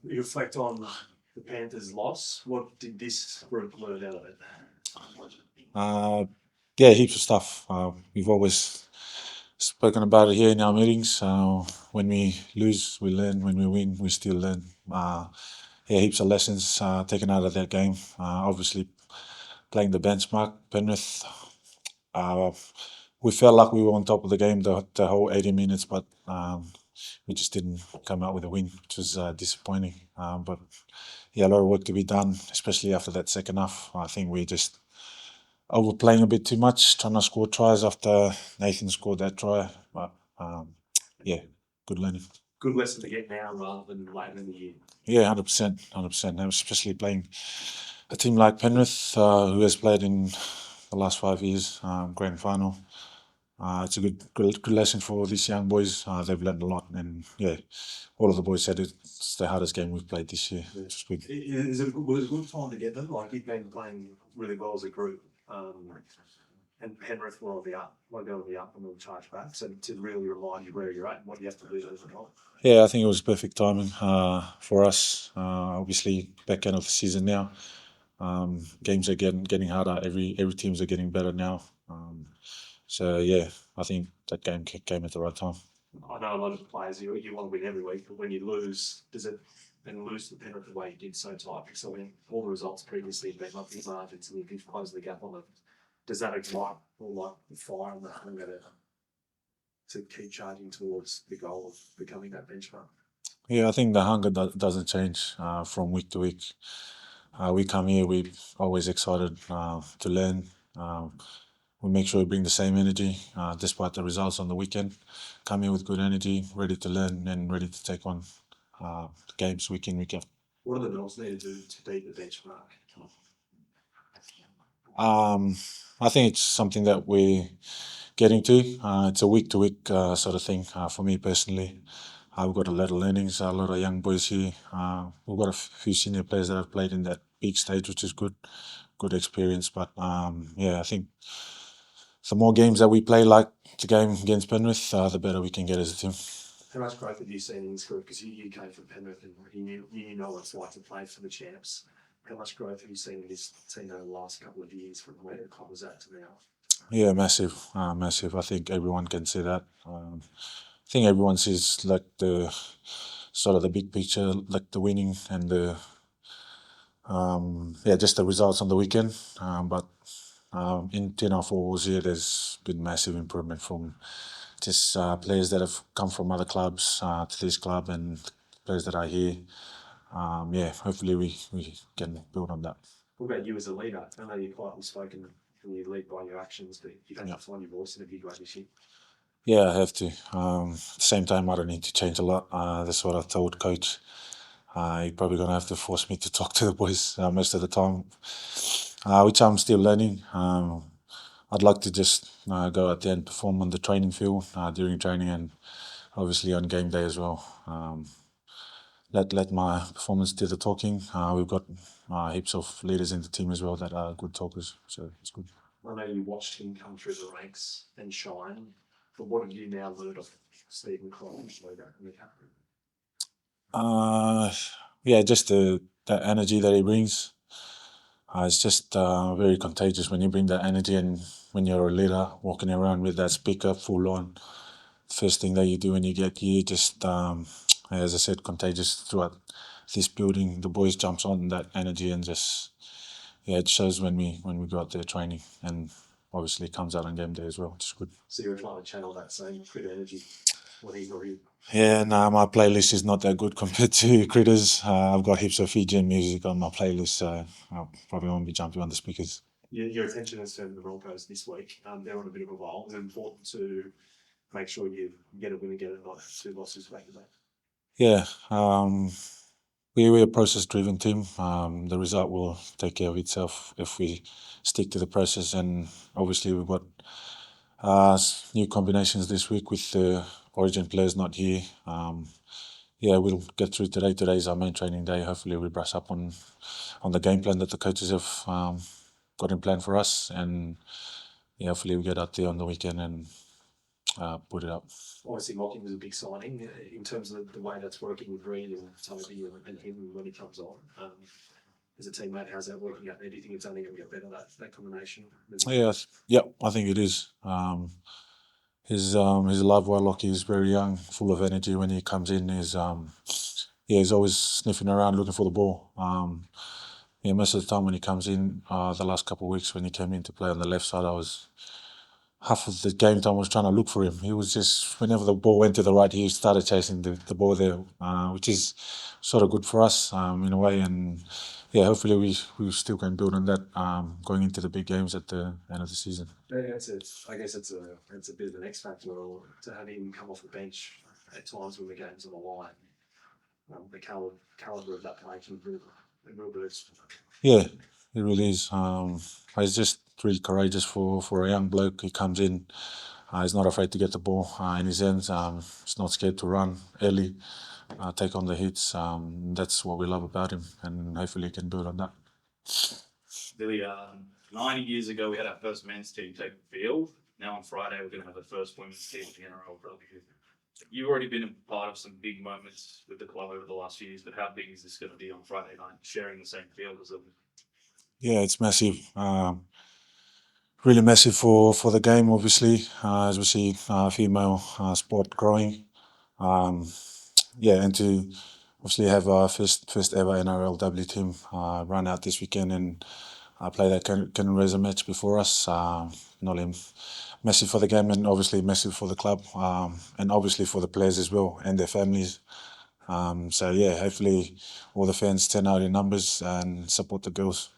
You reflect on the Panthers' loss. What did this group learn out of it? Yeah, heaps of stuff. We've always spoken about it here in our meetings. When we lose, we learn. When we win, we still learn. Yeah, heaps of lessons taken out of that game. Obviously, playing the benchmark, Penrith. Uh, we felt like we were on top of the game the whole 80 minutes, but we just didn't come out with a win, which was disappointing. But yeah, a lot of work to be done, especially after that second half. I think we just overplaying a bit too much, trying to score tries after Nathan scored that try. But yeah, good learning. Good lesson to get now rather than later in the year. Yeah, 100%, 100%. Especially playing a team like Penrith, who has played in the last 5 years, grand final. It's a good lesson for these young boys. They've learned a lot, and yeah, all of the boys said it's the hardest game we've played this year. Yeah. It's good. Was it a good time to get them? Like, you've been playing really well as a group, and Penrith were on the up, and we'll charge back. So to really remind you where you're at and what you have to do to overcome. Yeah, I think it was perfect timing for us. Obviously, back end of the season now. Games are getting harder. Every teams are getting better now. So yeah, I think that game came at the right time. I know a lot of players, you want to win every week, but when you lose, does it then lose the Penrith the way you did so tight? So when all the results previously have been like big margins and you've closed the gap on them, does that ignite all like the fire and the hunger to keep charging towards the goal of becoming that benchmark? Yeah, I think the hunger doesn't change from week to week. We come here, we're always excited to learn. We make sure we bring the same energy despite the results on the weekend. Come here with good energy, ready to learn and ready to take on games week in, week out. What do the Dogs need to do to beat the benchmark? I think it's something that we're getting to. It's a week to week sort of thing for me personally. We've got a lot of learnings, a lot of young boys here. We've got a few senior players that have played in that big stage, which is good experience. But yeah, I think the more games that we play like the game against Penrith, the better we can get as a team. How much growth have you seen in this group? Because you came from Penrith and you know what it's like to play for the champs. How much growth have you seen in this team over the last couple of years from where the club was at to now? Yeah, massive, massive. I think everyone can see that. I think everyone sees like the sort of the big picture, like the winning and the yeah, just the results on the weekend. But in 10 or 4 years, there's been massive improvement from just players that have come from other clubs to this club and players that are here. Yeah, hopefully we can build on that. What about you as a leader? I know you're quite outspoken and you lead by your actions, but you've had to find your voice in a big way this year. Yeah, I have to. At the same time, I don't need to change a lot. That's what I told coach. You're probably going to have to force me to talk to the boys most of the time, which I'm still learning. I'd like to just go out there and perform on the training field during training and obviously on game day as well. Let my performance do the talking. We've got heaps of leaders in the team as well that are good talkers, so it's good. I know you watched him come through the ranks and shine, but what have you now learned of Stephen Collins, leader in the captain? Yeah, just the energy that he brings. It's just very contagious when you bring that energy and when you're a leader walking around with that speaker full on. First thing that you do when you get here, just as I said, contagious throughout this building. The boys jumps on that energy and just yeah, it shows when we go out there training and obviously it comes out on game day as well, which is good. So you're trying to channel that same good energy when he's not here. Yeah, no, my playlist is not that good compared to Critters. I've got heaps of Fijian music on my playlist, so I probably won't be jumping on the speakers. Your attention has turned to the Broncos this week. They're on a bit of a roll. It's important to make sure you get a win and get it, not 2 losses back to back. Yeah, we're a process-driven team. The result will take care of itself if we stick to the process. And obviously, we've got new combinations this week with the Origin players not here. Yeah, we'll get through today. Today is our main training day. Hopefully, we brush up on the game plan that the coaches have got in plan for us, and yeah, hopefully we get out there on the weekend and put it up. Obviously, Mocking was a big signing in terms of the way that's working with Reed and Toby and him when he comes on. As a teammate, how's that working out there? Do you think it's only going to get better, that combination? Yes, yeah, I think it is. He's a live wildlock. He's very young, full of energy. When he comes in, he's always sniffing around looking for the ball. Most of the time when he comes in, the last couple of weeks when he came in to play on the left side, half of the game time I was trying to look for him. He was just, whenever the ball went to the right, he started chasing the ball there, which is sort of good for us in a way. And yeah, hopefully we still can build on that going into the big games at the end of the season. Yeah, I guess it's a bit of an X factor, or to have him come off the bench at times when the game's on the line. The caliber of that play can really boost. Yeah, it really is. He's just really courageous for a young bloke. He comes in, he's not afraid to get the ball in his hands. He's not scared to run early, take on the hits. That's what we love about him, and hopefully he can build on that. Billy, 90 years ago we had our first men's team take the field. Now on Friday we're going to have the first women's team in the NRLW. You've already been a part of some big moments with the club over the last few years, but how big is this going to be on Friday night, sharing the same field as them? Yeah, it's massive. Really massive for the game, obviously, as we see female sport growing. And to obviously have our first ever NRLW team run out this weekend and play that Canterbury match before us. Not only massive for the game and obviously massive for the club, and obviously for the players as well and their families. Hopefully all the fans turn out in numbers and support the girls.